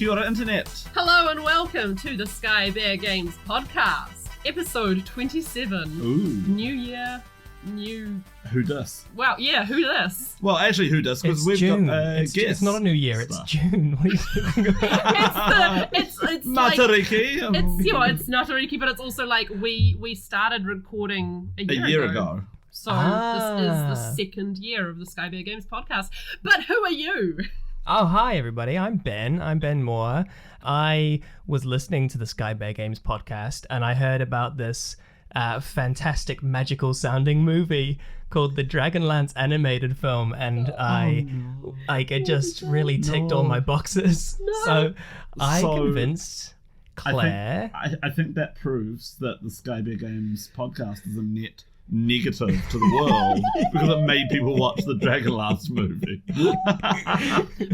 Kia ora, Internet. Hello and welcome to the Sky Bear Games podcast, episode 27. Ooh. New year, new... Who dis? Wow, yeah, who dis? Well, actually, who dis? Because we've June. got a guest. It's not a new year, it's June. What are you talking about? It's Matariki. like... It's Natariki, but it's also like we started recording a year ago. So this is the second year of the Sky Bear Games podcast. But who are you? Oh, hi everybody. I'm Ben Moore. I was listening to the Sky Bear Games podcast and I heard about this fantastic magical sounding movie called the Dragonlance animated film, and it just really ticked all my boxes. So I convinced Claire. I think that proves that the Sky Bear Games podcast is a net negative to the world because it made people watch the Dragonlance movie.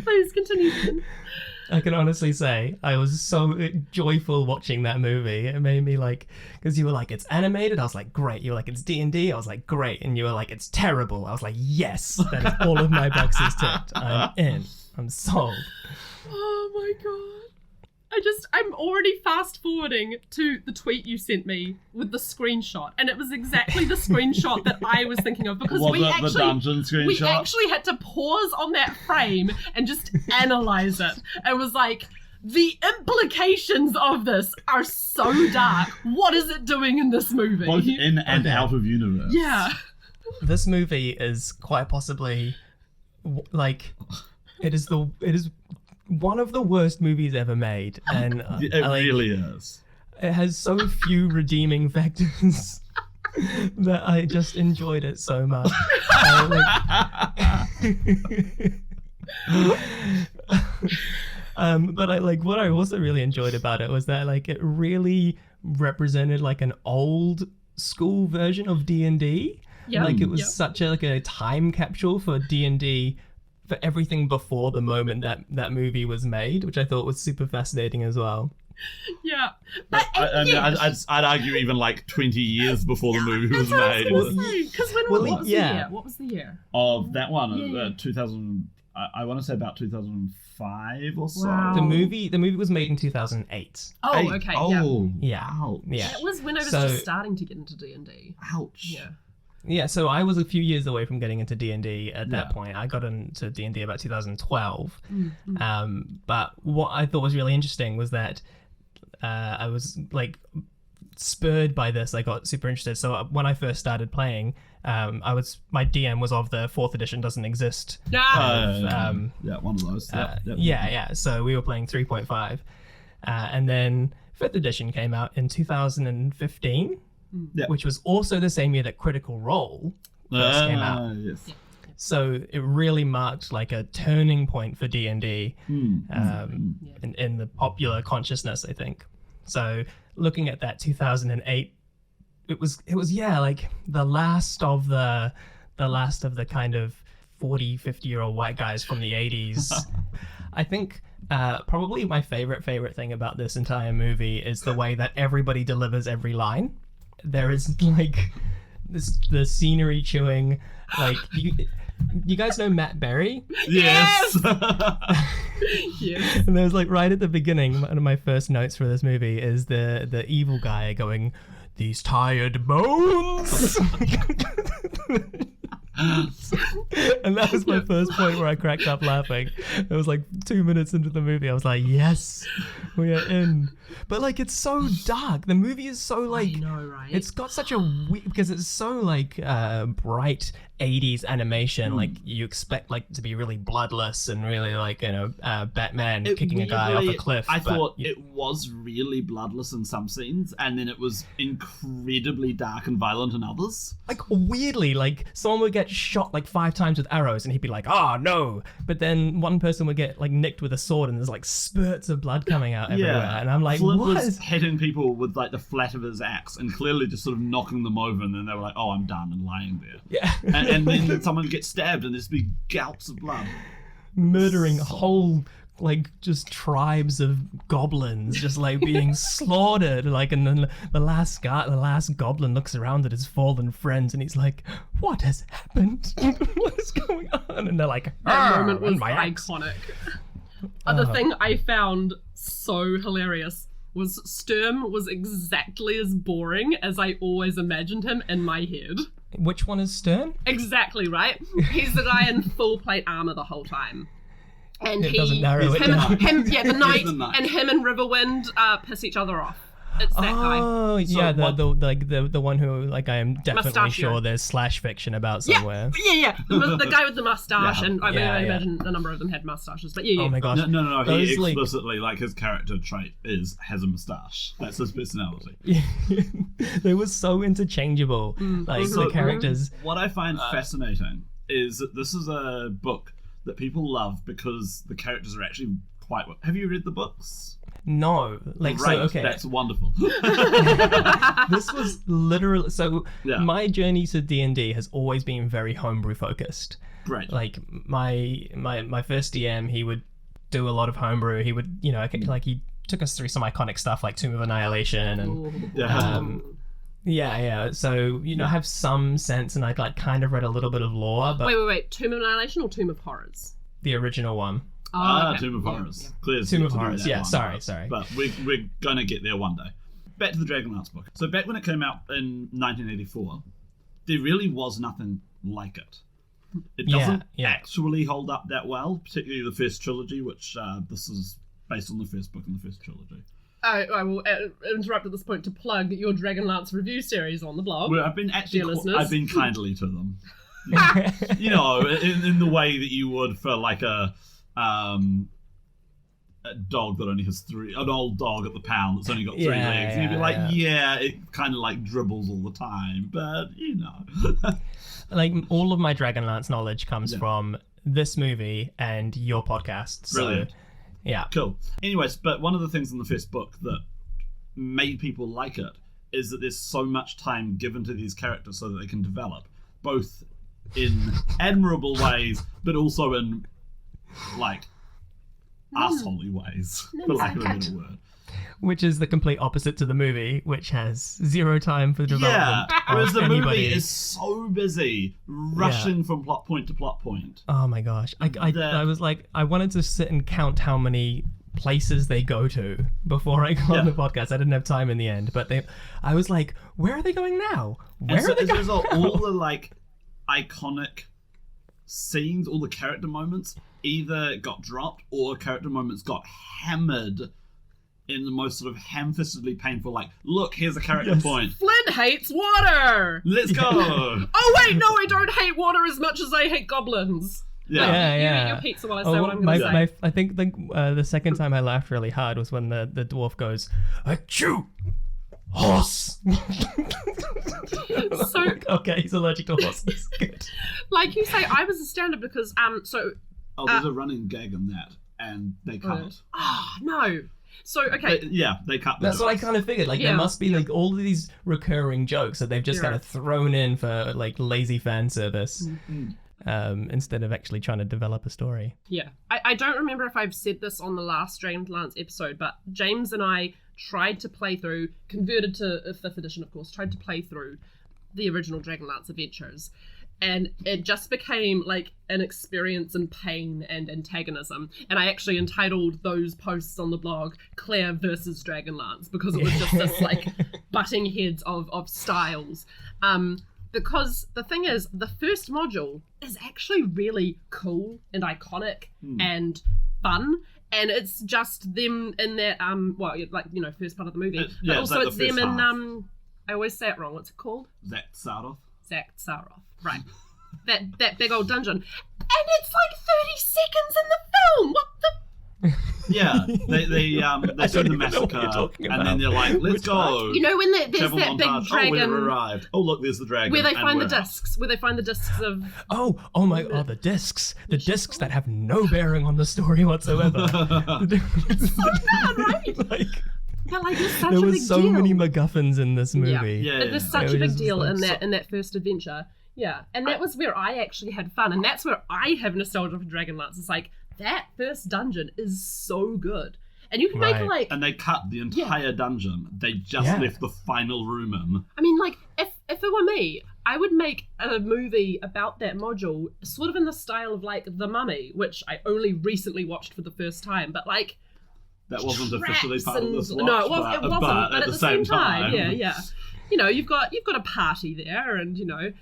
Please continue. I can honestly say I was so joyful watching that movie. It made me because you were like, it's animated. I was like, great. You were like, it's D&D. I was like, great. And you were like, it's terrible. I was like, yes, that is all of my boxes ticked. I'm in. I'm sold. Oh my god. I'm already fast forwarding to the tweet you sent me with the screenshot, and it was exactly the screenshot that I was thinking of, because we actually had to pause on that frame and just analyze it. It was like, the implications of this are so dark. What is it doing in this movie? Both in and out of universe. Yeah. This movie is quite possibly it is one of the worst movies ever made, and it really is. It has so few redeeming factors that I just enjoyed it so much. But what I also really enjoyed about it was that it really represented an old school version of D&D. Yeah. It was such a time capsule for D&D. For everything before the moment that movie was made, which I thought was super fascinating as well. Yeah. I'd argue even 20 years before the movie was made. Because what was the year? What was the year? Of that one, 2000, I want to say about 2005 or so. Wow. The movie was made in 2008. Oh, okay. Oh, yeah. Ouch. Yeah. That was when I was just starting to get into D&D. Ouch. Yeah. Yeah, so I was a few years away from getting into D&D at that point. I got into D&D about 2012. Mm-hmm. But what I thought was really interesting was that I was spurred by this. I got super interested. So when I first started playing, my DM was of the 4th edition doesn't exist. Yeah, one of those. Yeah. So we were playing 3.5. And then 5th edition came out in 2015. Yeah. Which was also the same year that Critical Role first came out. Yes. Yeah. So it really marked a turning point for D&D in the popular consciousness, I think. So looking at that 2008, it was the last of the kind of 40, 50-year-old white guys from the 80s. I think probably my favorite thing about this entire movie is the way that everybody delivers every line. There is the scenery chewing, you guys know Matt Berry? Yes. Yes. And there's right at the beginning, one of my first notes for this movie is the evil guy going, "These tired bones." And that was my first point where I cracked up laughing. It was 2 minutes into the movie. I was like, yes, we are in. But it's so dark. The movie is so I know, right? It's got such a weird, because it's so bright 80s animation. You expect to be really bloodless and really Batman kicking a guy off a cliff. I thought it was really bloodless in some scenes, and then it was incredibly dark and violent in others. Weirdly, someone would get shot 5 times with arrows and he'd be like, "Oh no," but then one person would get nicked with a sword and there's spurts of blood coming out everywhere. And I'm like, Flint what? was hitting people with the flat of his axe and clearly just sort of knocking them over, and then they were like, "Oh, I'm done," and lying there. Yeah. And then someone gets stabbed and there's big gouts of blood. Murdering whole just tribes of goblins just being slaughtered, and then the last goblin looks around at his fallen friends and he's like, "What has happened? What is going on?" And they're like, that moment was my axe." iconic. The thing I found so hilarious was Sturm was exactly as boring as I always imagined him in my head. Which one is Stern? Exactly, right? He's the guy in full plate armor the whole time. And It doesn't narrow it down. The knight, the knight. and him and Riverwind piss each other off. It's that guy. Oh, So yeah, what- the one who, like, I am definitely Mustachio. sure there's slash fiction about somewhere. Yeah. The guy with the mustache, Yeah. and I Yeah. imagine a number of them had mustaches. But yeah. Oh my gosh. No. He Those, like- explicitly, like, his character trait has a moustache. That's his personality. They were so interchangeable. Like, So- the characters. What I find fascinating is that this is a book that people love because the characters are actually quite well. Have you read the books? No. Like, Great, so, okay. that's wonderful. This was literally. So, Yeah. my journey to D&D has always been very homebrew focused. Great. Like, my first DM, he would do a lot of homebrew. He would, like, he took us through some iconic stuff like Tomb of Annihilation and. Yeah. Yeah. So, I have some sense, and I'd, like, kind of read a little bit of lore, but Wait. Tomb of Annihilation or Tomb of Horrors? the original one. Okay. Tomb of Horrors. Clear's Tomb yet of to do Horrors, that yeah, one, sorry. But we're gonna get there one day. Back to the Dragonlance book. So back when it came out in 1984, there really was nothing like it. It doesn't Yeah. actually hold up that well, particularly the first trilogy, which this is based on the first book in the first trilogy. I will interrupt at this point to plug your Dragonlance review series on the blog. Well, I've been listeners. I've been kindly to them. In the way that you would for like a dog that only has an old dog at the pound that's only got three legs. And you'd be like, it kind of like dribbles all the time, but Like, all of my Dragonlance knowledge comes from this movie and your podcast. So, Brilliant. yeah. Cool. Anyways, but one of the things in the first book that made people like it is that there's so much time given to these characters so that they can develop, both in admirable ways, but also in, like, assholey ways, for lack of a better word. Which is the complete opposite to the movie, which has zero time for development. Yeah, whereas the anybody. movie is so busy, rushing from plot point to plot point. Oh my gosh. I was like, I wanted to sit and count how many places they go to before I got on the podcast. I didn't have time in the end, but I was like, where are they going now? Where are they as a going result, now? all the like iconic scenes, all the character moments either got dropped or character moments got hammered in the most sort of ham-fistedly painful, like, look, here's a character point. Flynn hates water! Let's go! Oh wait, no, I don't hate water as much as I hate goblins. Yeah. You eat your pizza while I say what I'm going to say. I think the second time I laughed really hard was when the dwarf goes, "Achoo! Horse!" So, okay, he's allergic to horses. Good. like you say, I was astounded because, Oh, there's a running gag in that, and they cut it. no. So, okay. They cut That's that. what I kind of figured. Like, there must be, like, all of these recurring jokes that they've just kind of thrown in for, like, lazy fan service. Instead of actually trying to develop a story. Yeah. I don't remember if I've said this on the last Dragonlance episode, but James and I tried to play through, converted to a 5th edition, of course, tried to play through the original Dragonlance adventures. And it just became like an experience in pain and antagonism. And I actually entitled those posts on the blog Claire versus Dragonlance, because it was just this like butting heads of styles. Because the thing is, the first module is actually really cool and iconic and fun. And it's just them in that, first part of the movie. But also it's them in, I always say it wrong. What's it called? Zach Saroff. Right. that big old dungeon. And it's like 30 seconds in the film. What the? Yeah, they see the massacre, and then they're like, "Let's go." You know when there's Travel that big montage. dragon. Oh, we've arrived. Oh, look, there's the dragon. Where they and find the we're out. discs. Where they find the discs of. The discs. The discs that have no bearing on the story whatsoever. It's so bad, right? But like, it's such there a big was so deal. many MacGuffins in this movie. Yeah. It was such a It big was deal like in that first adventure. Yeah, and that was where I actually had fun, and that's where I have nostalgia for Dragonlance. It's like that first dungeon is so good, and you can make like. And they cut the entire dungeon. They just left the final room in. I mean, like if it were me, I would make a movie about that module, sort of in the style of like The Mummy, which I only recently watched for the first time, but like that wasn't officially part of this watch. No, it wasn't. But at the same time, yeah. You know, you've got a party there, and you know.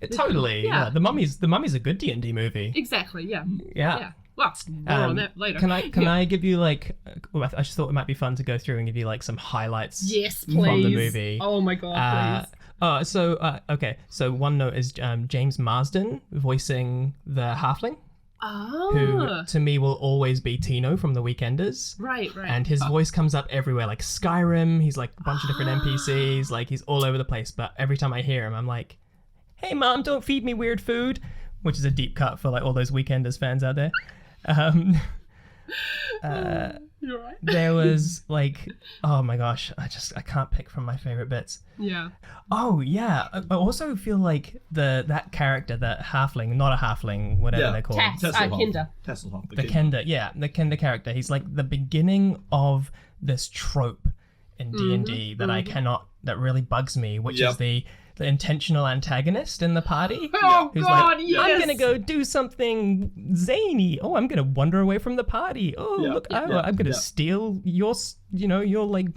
Totally. Yeah. The Mummy's a good D&D movie. Exactly. Yeah. Yeah. Well, more on that later. Can I give you like? I just thought it might be fun to go through and give you like some highlights. Yes, please. From the movie. Oh my god, please. So one note is James Marsden voicing the halfling. Oh. Who to me will always be Tino from The Weekenders. Right. And his voice comes up everywhere, like Skyrim. He's like a bunch of different NPCs. Like he's all over the place. But every time I hear him, I'm like, "Hey, Mom, don't feed me weird food," which is a deep cut for like all those Weekenders fans out there. You're right. There was like, oh my gosh, I can't pick from my favorite bits. Yeah. Oh yeah. I also feel like that character, that halfling, not a halfling, whatever they're called. Kinder. Tesselhoff. The Kender, yeah, the Kender character. He's like the beginning of this trope in D&D that really bugs me, which is the intentional antagonist in the party. Oh who's God, like, yes! I'm gonna go do something zany. Oh, I'm gonna wander away from the party. Oh, look, I'm gonna steal your like,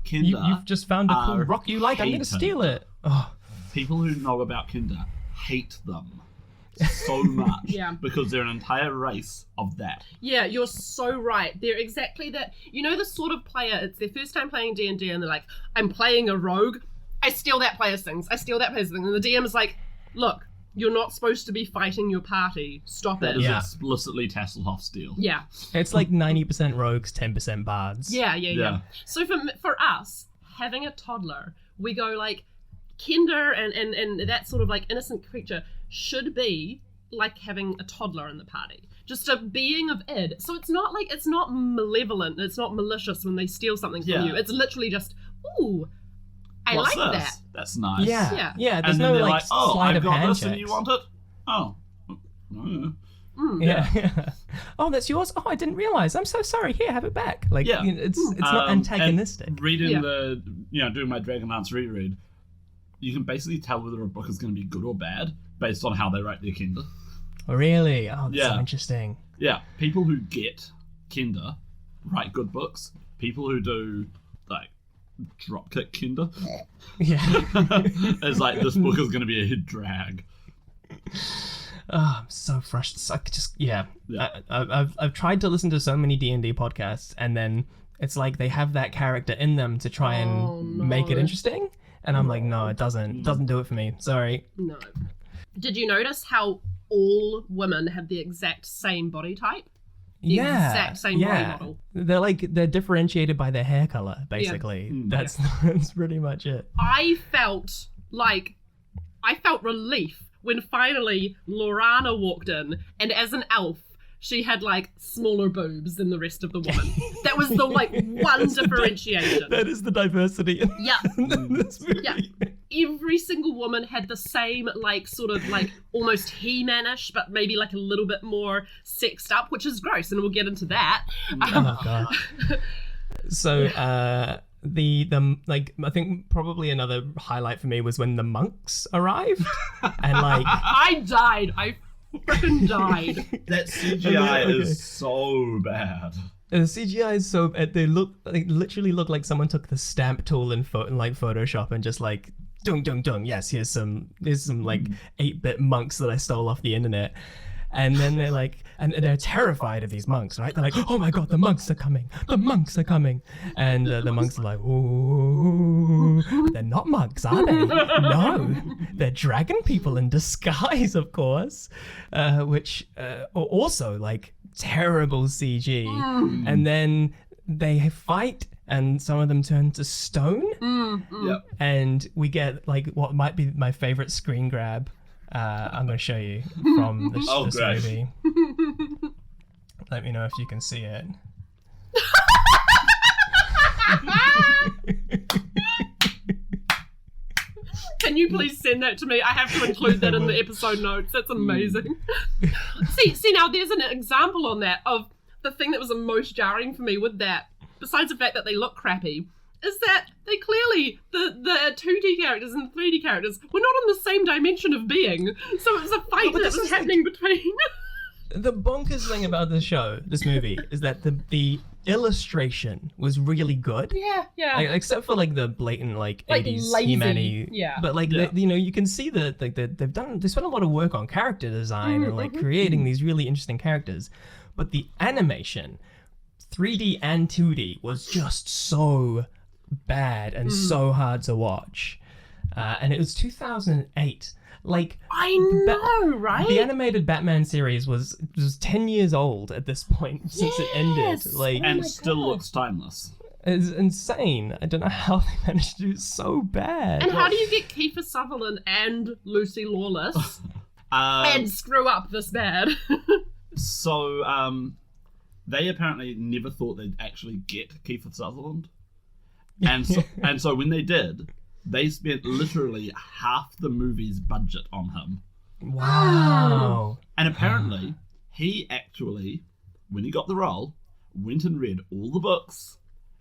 you've just found a cool rock you like. I'm gonna steal it. Oh. People who know about Kinder hate them so much because they're an entire race of that. Yeah, you're so right. They're exactly that. You know, the sort of player, it's their first time playing D&D and they're like, I'm playing a rogue. I steal that player's things. And the DM is like, look, you're not supposed to be fighting your party. Stop that it. That is explicitly Tasselhoff steal. Yeah. It's like 90% rogues, 10% bards. Yeah. So for us, having a toddler, we go like, Kinder and that sort of like innocent creature should be like having a toddler in the party. Just a being of id. So it's not malevolent, it's not malicious when they steal something from you. It's literally just, ooh, I What's like this? that. That's nice. Yeah. There's and no then like sleight of hand this checks. and you want it? Oh. Yeah. Oh, that's yours. Oh, I didn't realize. I'm so sorry. Here, have it back. Like, it's not antagonistic. Reading doing my Dragonlance reread, you can basically tell whether a book is going to be good or bad based on how they write their Kinder. Really? Oh, that's so interesting. Yeah, people who get Kinder write good books. People who do like dropkick Kinder, it's like this book is going to be a drag. Oh, I'm so frustrated. I've tried to listen to so many D&D podcasts, and then it's like they have that character in them to try and make it interesting, and I'm like, no, it doesn't do it for me. Sorry. No. Did you notice how all women have the exact same body type? The exact same body model. They're differentiated by their hair color, basically. That's pretty much it. I felt relief when finally Lorana walked in, and as an elf, she had like smaller boobs than the rest of the woman. That was the like one differentiation. That is the diversity in this movie. Yeah. Every single woman had the same like sort of like almost He-Man-ish, but maybe like a little bit more sexed up, which is gross, and we'll get into that. Oh god. So the like I think probably another highlight for me was when the monks arrived, and like I freaking died. That CGI is so bad. The CGI is so bad. They literally look like someone took the stamp tool in like Photoshop and just like dung dung dung. Yes, here's some like 8-bit monks that I stole off the internet. And then they're like, and they're terrified of these monks, right? They're like, oh my god, the monks are coming. The monks are coming. And the monks are like, ooh, they're not monks, are they? No, they're dragon people in disguise, of course. Which also like terrible CG. And then they fight, and some of them turn to stone. Yep. And we get like what might be my favorite screen grab. I'm going to show you from this movie. Let me know if you can see it. Can you please send that to me? I have to include that in the episode notes. That's amazing. See now there's an example on that of the thing that was the most jarring for me with that, besides the fact that they look crappy, is that they clearly, the 2D characters and the 3D characters were not on the same dimension of being. So it was a fight that was happening between... The bonkers thing about this movie, is that the illustration was really good. Yeah. Except for like the blatant like 80s lazy. He-Man-y. Yeah. But like you can see that like they spent a lot of work on character design and like creating these really interesting characters. But the animation, 3D and 2D, was just so bad and so hard to watch. And it was 2008. Like, I know, right? The animated Batman series was 10 years old at this point since it ended. Like, and still looks timeless. It's insane. I don't know how they managed to do it so bad. And how do you get Kiefer Sutherland and Lucy Lawless and screw up this bad? So, they apparently never thought they'd actually get Kiefer Sutherland. And so when they did, they spent literally half the movie's budget on him. Wow. And apparently, he actually, when he got the role, went and read all the books,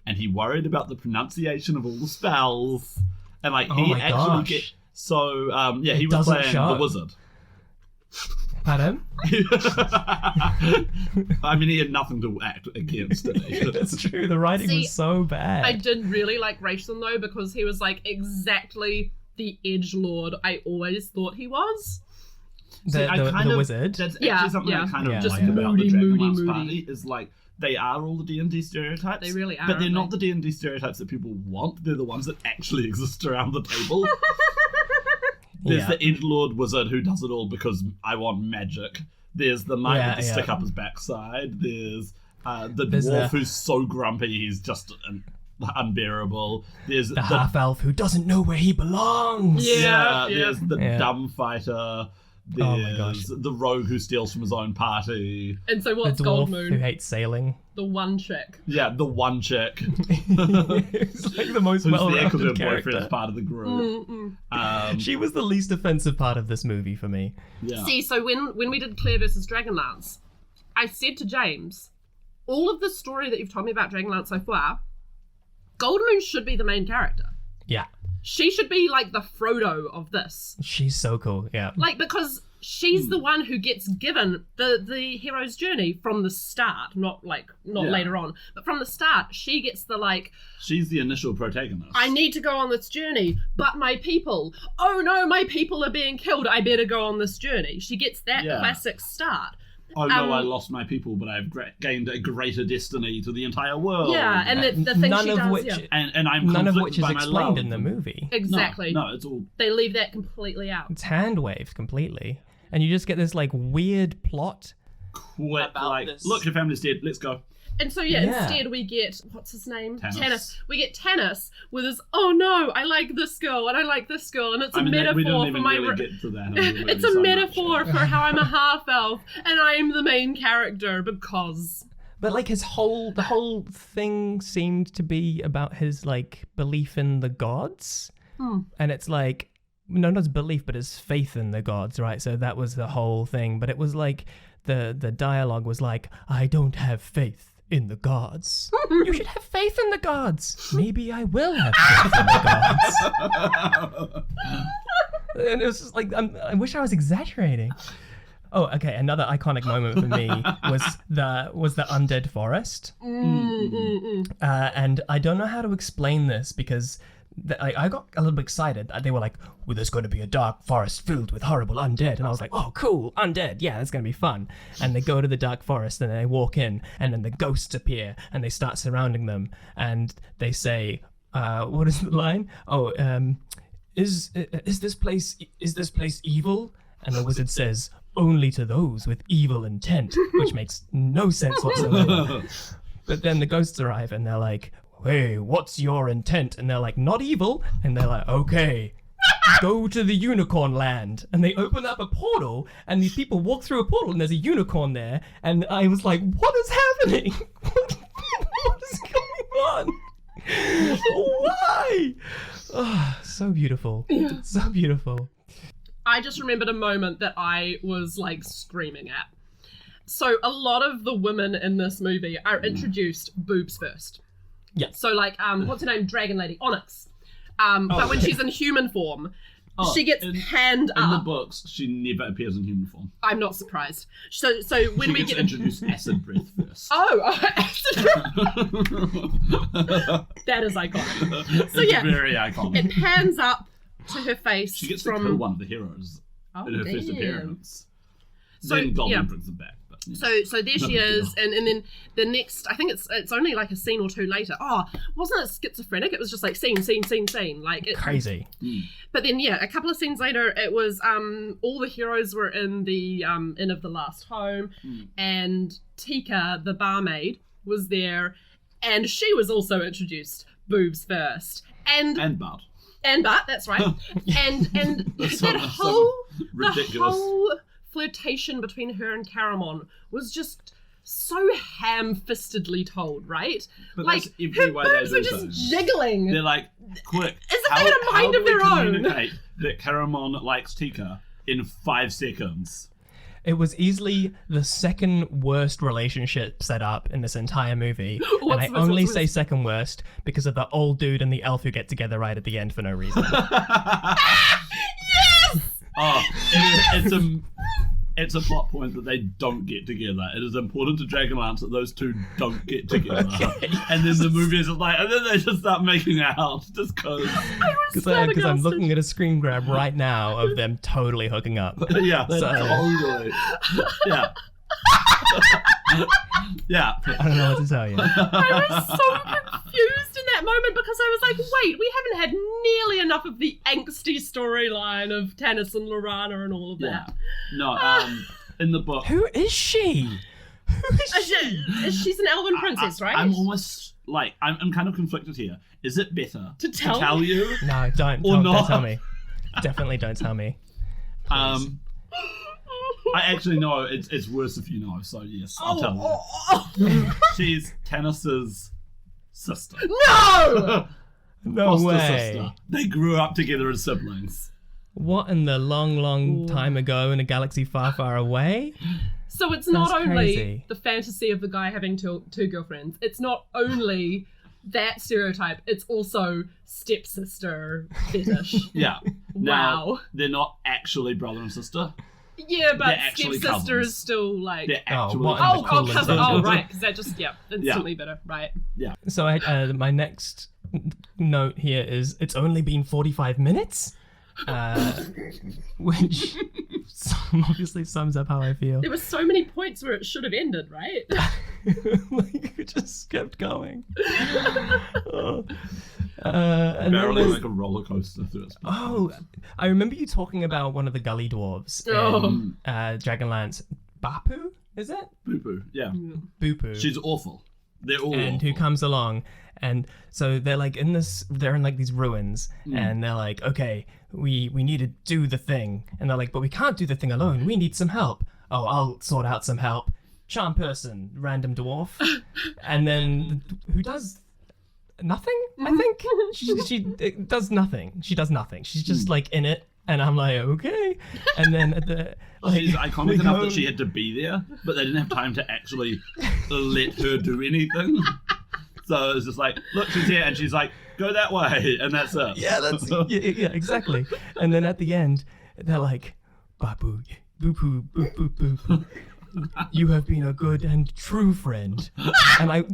and he worried about the pronunciation of all the spells, and like he So he was playing the wizard. Pardon? I mean, he had nothing to act against it. That's true. The writing was so bad. I did really like Rachel though, because he was like exactly the edgelord I always thought he was. The wizard. That's actually something I kind of like about the Dragonlance Party is like they are all the D&D stereotypes. They really are. But they're not the D&D stereotypes that people want. They're the ones that actually exist around the table. There's the edgelord wizard who does it all because I want magic. There's the knight with the stick up his backside. There's the dwarf who's so grumpy he's just unbearable. There's the half-elf who doesn't know where he belongs. There's the dumb fighter. There's the rogue who steals from his own party. And so what's the dwarf Goldmoon? Who hates sailing. The one chick. Yeah, the one chick. It's like the most well-rounded character. Boyfriend's part of the group. She was the least offensive part of this movie for me. Yeah. See, so when we did Claire versus Dragonlance, I said to James, all of the story that you've told me about Dragonlance so far, Goldmoon should be the main character. Yeah. She should be like the Frodo of this. She's so cool, yeah. Like, because she's the one who gets given the hero's journey from the start, not later on, but from the start, she gets the like... She's the initial protagonist. I need to go on this journey, but my people, oh no, my people are being killed, I better go on this journey. She gets that classic start. Oh no, I lost my people, but I've gained a greater destiny to the entire world. Yeah, and the thing none she of does, which, and I'm none of which is by my explained love. in the movie. Exactly. No, it's all... They leave that completely out. It's hand-waved completely. And you just get this, like, weird plot. Quick, like, look, your family's dead, let's go. And so, instead we get, what's his name? Tanis. We get Tanis with his, oh no, I like this girl, and I like this girl, and it's a metaphor we don't for even my... really get to that. It's a metaphor for how I'm a half-elf, and I'm the main character, because... But, like, the whole thing seemed to be about his, like, belief in the gods. And it's like... No, not his belief, but his faith in the gods, right? So that was the whole thing. But it was like, the dialogue was like, I don't have faith in the gods. You should have faith in the gods. Maybe I will have faith in the gods. And it was just like, I wish I was exaggerating. Oh, okay. Another iconic moment for me was the undead forest. And I don't know how to explain this because... I got a little bit excited. They were like, well, there's going to be a dark forest filled with horrible undead. And I was like, oh, cool, undead. Yeah, that's going to be fun. And they go to the dark forest and they walk in and then the ghosts appear and they start surrounding them. And they say, what is the line? Oh, is this place evil? And the wizard says, only to those with evil intent, which makes no sense whatsoever. But then the ghosts arrive and they're like, hey, what's your intent? And they're like, not evil. And they're like, okay, go to the unicorn land. And they open up a portal and these people walk through a portal and there's a unicorn there. And I was like, what is happening? What is going on? Why? Oh, so beautiful. So beautiful. I just remembered a moment that I was like screaming at. So a lot of the women in this movie are introduced boobs first. Yeah. So like, what's her name? Dragon Lady, Onyx. But when she's in human form, she gets hand up. In the books, she never appears in human form. I'm not surprised. So when we get introduced acid breath first. acid breath. That is iconic. So yeah, very iconic. It pans up to her face. She gets to kill one of the heroes in her first appearance. So, then Goldman brings them back. But, So there she is, and then the next, I think it's only like a scene or two later. Oh, wasn't it schizophrenic? It was just like scene, like crazy. But then a couple of scenes later, it was all the heroes were in the Inn of the Last Home, and Tika, the barmaid, was there, and she was also introduced boobs first, and butt. And butt, that's right. and that whole ridiculous. The whole flirtation between her and Caramon was just so ham-fistedly told, right? But like her boobs are just jiggling. They're like, quick. As if they had a mind of their own. Communicate that Caramon likes Tika in 5 seconds. It was easily the second worst relationship set up in this entire movie. And I only say second worst because of the old dude and the elf who get together right at the end for no reason. Yes! Oh, it's a plot point that they don't get together. It is important to Dragonlance that those two don't get together. Okay. And then the movie is just like, and then they just start making out just because. Because I'm looking at a screen grab right now of them totally hooking up. Yeah, totally. Yeah. Yeah. I don't know what to tell you. I was so confused in that moment because I was like, wait, we haven't had nearly enough of the angsty storyline of Tannis and Lorana and all of that. No, in the book. Who is she? She's an Elven Princess, right? I'm almost like, I'm kind of conflicted here. Is it better to tell you? No, don't tell me. Definitely don't tell me. Please. I actually know it's worse if you know, so yes, I'll tell you. She's Tannis's sister. No! No way. Sister. They grew up together as siblings. What in the long time ago in a galaxy far, far away? So it's not only the fantasy of the guy having two girlfriends. It's not only that stereotype. It's also stepsister fetish. Yeah. Wow. Now, they're not actually brother and sister. Yeah, but stepsister is still like. They're actually cousin. Oh, right, because that just instantly better, right? Yeah. So my next note here is it's only been 45 minutes, which obviously sums up how I feel. There were so many points where it should have ended, right? Like it just kept going. And barely like a roller coaster through its path. Oh, I remember you talking about one of the gully dwarves in Dragonlance. Bapu, is it? Boo-boo, yeah. Boo-boo. She's awful. They're all and awful. Who comes along, and so they're like they're in like these ruins, and they're like, okay, we need to do the thing, and they're like, but we can't do the thing alone. We need some help. Oh, I'll sort out some help. Charm person, random dwarf, and then who does nothing? I think she does nothing. She does nothing. She's just like in it, and I'm like, okay. And then at the she's iconic enough that she had to be there, but they didn't have time to actually let her do anything. So it's just like, look, she's here, and she's like, go that way, and that's it. Yeah, yeah, exactly. And then at the end, they're like, Babu, boo-poo, boo-boo-boo. You have been a good and true friend. And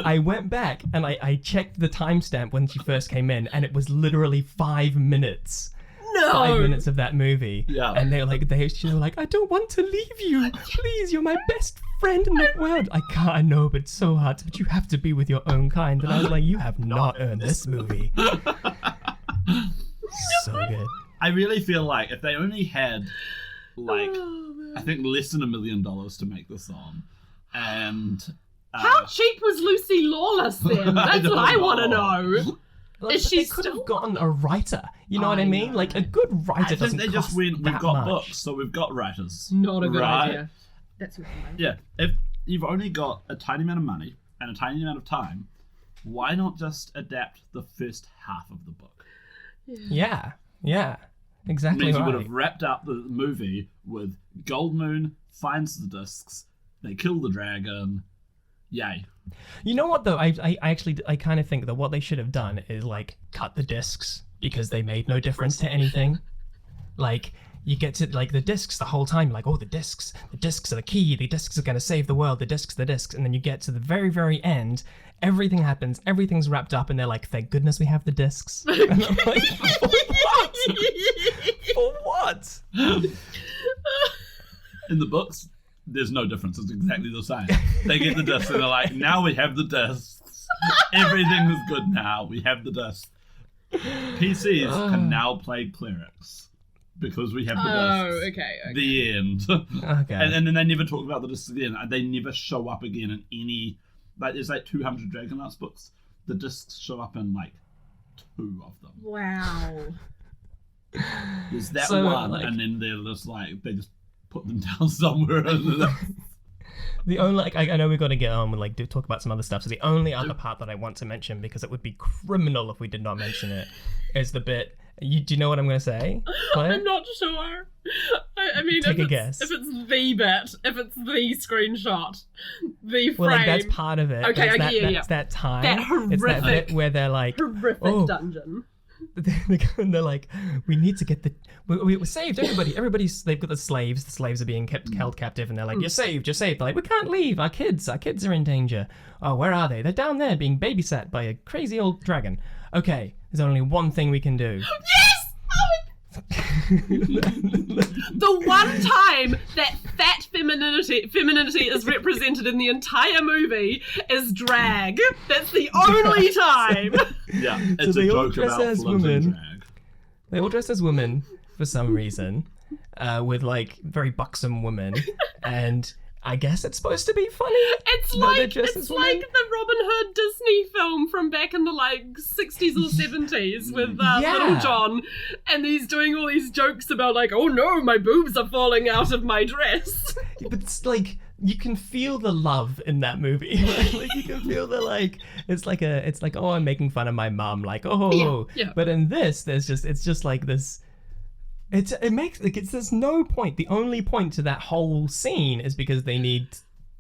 I went back and I checked the timestamp when she first came in, and it was literally 5 minutes. No. 5 minutes of that movie. Yeah. And they were like, I don't want to leave you. Please, you're my best friend in the world. I know, but it's so hard. But you have to be with your own kind. And I was like, you have not earned this movie. So good. I really feel like if they only had like I think less than $1 million to make this on, and how cheap was Lucy Lawless then? That's what I want to know. Like, is she they could have gotten a writer? You know what I mean? Know. Like a good writer. I think they just went. We've got much. Books, so we've got writers. Not a good idea. That's what I'm Yeah, if you've only got a tiny amount of money and a tiny amount of time, why not just adapt the first half of the book? Yeah, exactly. It means right. you would have wrapped up the movie with Gold Moon finds the discs, they kill the dragon, Yay. You know what though? I actually kind of think that what they should have done is like cut the discs because they made no difference to anything. Like you get to like the discs the whole time, like, oh, the discs are the key, the discs are gonna save the world, the discs, and then you get to the very, very end, everything happens, everything's wrapped up, and they're like, thank goodness we have the discs. And I'm like, for what? For what? In the books, there's no difference. It's exactly the same. They get the discs and they're like, now we have the discs. Everything is good now. We have the discs. PCs can now play clerics. Because we have the discs. Oh, okay. The end. Okay. And then they never talk about the discs again. They never show up again in any... Like, there's like 200 Dragonlance books. The discs show up in like 2 of them. Wow. There's that one, like, and then they're just like, they just put them down somewhere. The only, like, I know we've got to get on with, like, talk about some other stuff. So the only other part that I want to mention, because it would be criminal if we did not mention it, is the bit... do you know what I'm going to say, Claire? I'm not sure. I mean, Take a guess. If it's the bit, if it's the screenshot, the frame. Well, like, that's part of it. Okay, That's that time. That horrific, it's that bit where they're like... horrific dungeon. And they're like, we need to get the... We saved everybody. They've got the slaves. The slaves are being held captive, and they're like, you're saved. They're like, we can't leave. Our kids are in danger. Oh, where are they? They're down there being babysat by a crazy old dragon. Okay, there's only one thing we can do. Yes! The one time that fat femininity is represented in the entire movie is drag. That's the only time. Yeah, it's so a they all joke dress about as floating women. drag. They all dress as women for some reason, with like very buxom women, and I guess it's supposed to be funny. It's like the Robin Hood Disney film from back in the like 60s or 70s with Little John, and he's doing all these jokes about like, oh no, my boobs are falling out of my dress. But it's like you can feel the love in that movie. Like you can feel the like it's like oh, I'm making fun of my mum, like oh yeah. But in this it's just like this. There's no point. The only point to that whole scene is because they need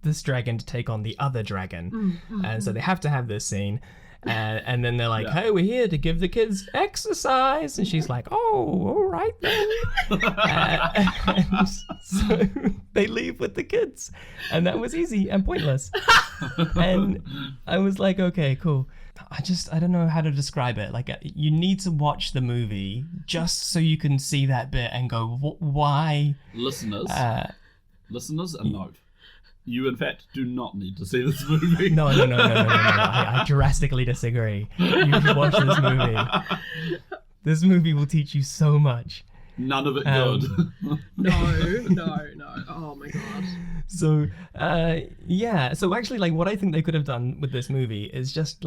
this dragon to take on the other dragon, and so they have to have this scene, and then they're like, "Hey, we're here to give the kids exercise," and she's like, "Oh, all right then." And so they leave with the kids, and that was easy and pointless. And I was like, "Okay, cool." I don't know how to describe it. Like, you need to watch the movie just so you can see that bit and go, why? Listeners, a note. You, in fact, do not need to see this movie. No. I drastically disagree. You should watch this movie. This movie will teach you so much. None of it good. No. Oh my god. So, So actually, like, what I think they could have done with this movie is just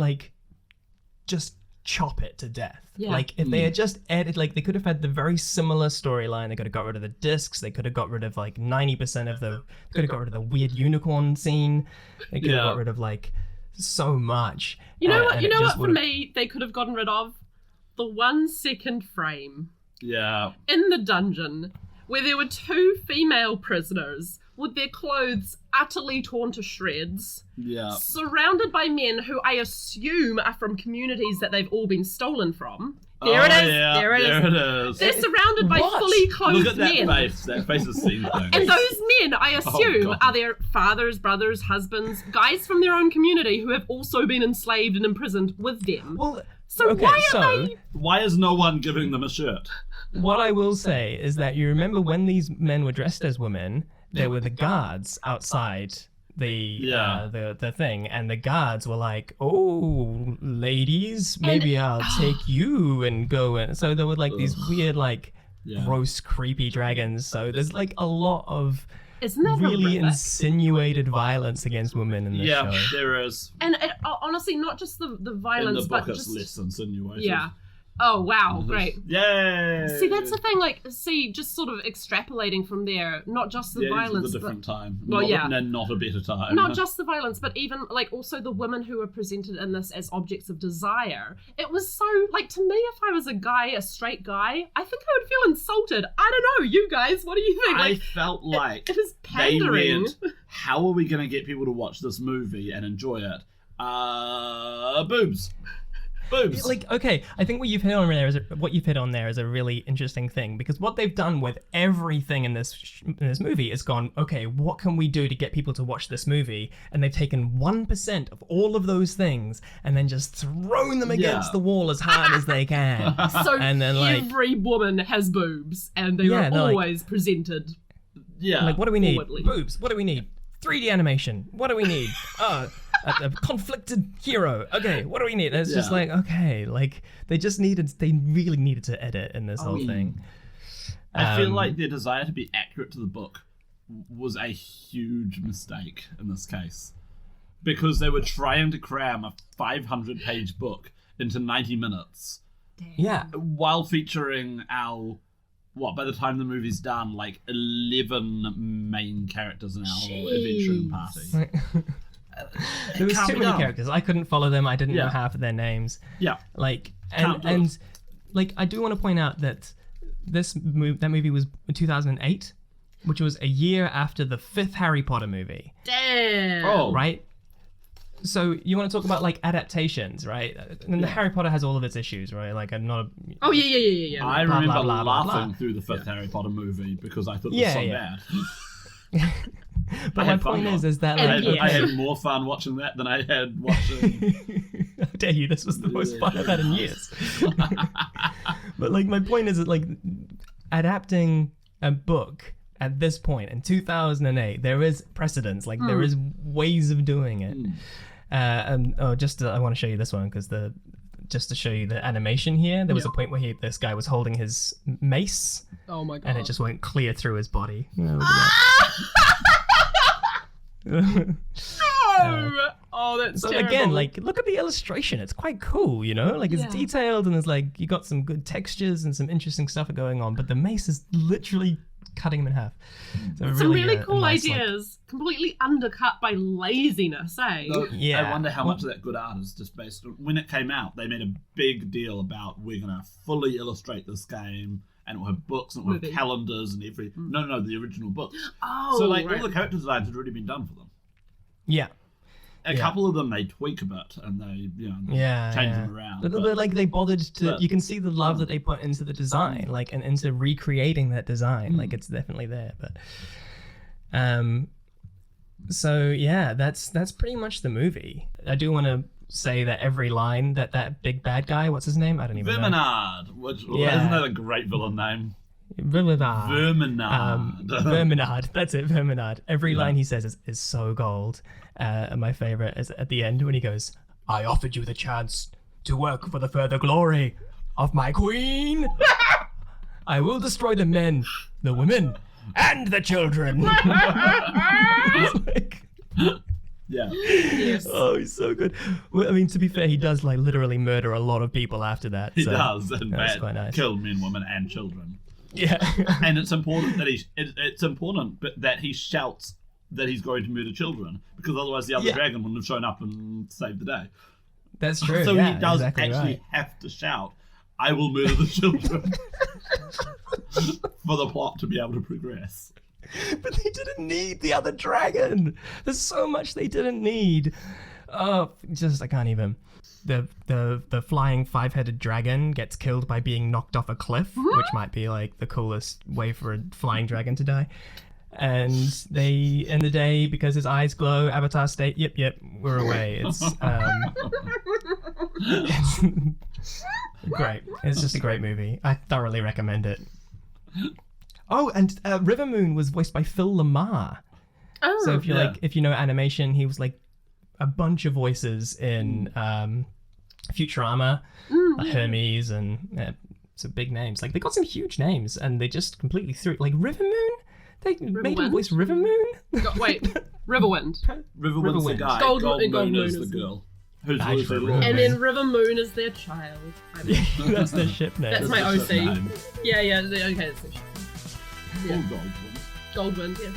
chop it to death. Yeah. Like, if they had just edited, like, they could have had the very similar storyline. They could have got rid of the discs. They could have got rid of, like, 90% of they could have got rid of the weird unicorn scene. They could have got rid of, like, so much. You know what, for me, they could have gotten rid of? The 1 second frame. Yeah. In the dungeon, where there were 2 female prisoners with their clothes utterly torn to shreds, surrounded by men who I assume are from communities that they've all been stolen from. There it is. They're surrounded by fully clothed Look at that men. face. That face is seen things. And those men, I assume, are their fathers, brothers, husbands, guys from their own community who have also been enslaved and imprisoned with them. Well, so why is no one giving them a shirt? What I will say is that you remember when these men were dressed as women, there were the guards outside the thing, and the guards were like, "Oh, ladies, maybe I'll take you and go." And so there were like these weird, like, gross, creepy dragons. So there's like a lot of really insinuated violence against women in this show. Yeah, there is. And it, honestly, not just the violence, in the book, but it's just less insinuated. Yeah. Oh, wow, great. Yay! See, that's the thing, like, just sort of extrapolating from there, not just the violence, it was a different time. Well, Not a better time. Not just the violence, but even, like, also the women who were presented in this as objects of desire. It was so, like, to me, if I was a straight guy, I think I would feel insulted. I don't know, you guys, what do you think? I felt like it was pandering. they went, how are we going to get people to watch this movie and enjoy it? Boobs. Boobs. Like, okay, I think what you've hit on there is a really interesting thing, because what they've done with everything in this movie is gone, okay, what can we do to get people to watch this movie? And they've taken 1% of all of those things and then just thrown them against the wall as hard as they can. So and then, every woman has boobs, and they are always presented. Yeah. Like, what do we need? Forwardly. Boobs. What do we need? 3D animation. What do we need? A conflicted hero. Okay, what do we need? And it's just like, okay, like they really needed to edit in this whole thing. I feel like their desire to be accurate to the book was a huge mistake in this case, because they were trying to cram a 500-page book into 90 minutes. Damn. Yeah. While featuring by the time the movie's done, like 11 main characters in our adventuring party. There was too many characters. I couldn't follow them. I didn't know half of their names. Yeah. Like, and like, I do want to point out that that movie was in 2008, which was a year after the 5th Harry Potter movie. Damn. Oh. Right? So you want to talk about like adaptations, right? And Harry Potter has all of its issues, right? Like I'm not. Oh yeah. I blah, remember blah, blah, laughing blah. through the 5th Harry Potter movie because I thought it was so bad. But my point is that like, I had more fun watching that than I had watching. How dare you? This was the most fun I've had in years. But like my point is that like adapting a book at this point in 2008, there is precedence. Like there is ways of doing it. I want to show you this one because just to show you the animation here, there was a point where this guy was holding his mace. Oh my god! And it just went clear through his body. No! Oh, that's terrible. Again, like, look at the illustration. It's quite cool, you know? Like, it's detailed and it's like, you got some good textures and some interesting stuff going on, but the mace is literally cutting him in half. So some really cool ideas, completely undercut by laziness, eh? So, I wonder how much of that good art is just based on... When it came out, they made a big deal about, we're going to fully illustrate this game, and it will have books, and it will have calendars and everything. No, the original book. Oh, so, like, all the character designs had already been done for them. Yeah. A couple of them they tweak a bit and they, change them around. But like they bothered to, you can see the love that they put into the design, like, and into recreating that design. Like it's definitely there. But, so yeah, that's pretty much the movie. I do want to say that every line that big bad guy, what's his name? I don't even know. Verminard. Isn't that a great villain name? Verminard. Verminard. That's it, Verminard. Every line he says is so gold. And my favorite is at the end when he goes, I offered you the chance to work for the further glory of my queen. I will destroy the men, the women, and the children. Yes. Oh, he's so good. Well, I mean, to be fair, he does like literally murder a lot of people after that. He does, and that's quite nice. Kill men, women, and children. Yeah. And it's important that he shouts that he's going to murder children, because otherwise the other dragon wouldn't have shown up and saved the day. That's true. So he does have to shout, I will murder the children for the plot to be able to progress. But they didn't need the other dragon. There's so much they didn't need. Oh, I can't even. The flying 5-headed dragon gets killed by being knocked off a cliff, which might be like the coolest way for a flying dragon to die. And they end the day because his eyes glow. Avatar state. Yep, we're away. It's great. It's just a great movie. I thoroughly recommend it. Oh, and River Moon was voiced by Phil Lamar. Oh, so if you know animation, he was like a bunch of voices in Futurama, Hermes, and some big names. Like they got some huge names, and they just completely threw like River Moon. They made him voice River Moon. Wait, Riverwind. Riverwind's the guy. Gold Moon is is the girl. Who's Badge Lucy for Lawless. And then River Moon is their child. That's their ship name. That's my That's OC. the name. Yeah, okay, that's their ship. All Yeah. gold ones. Goldwind, yeah.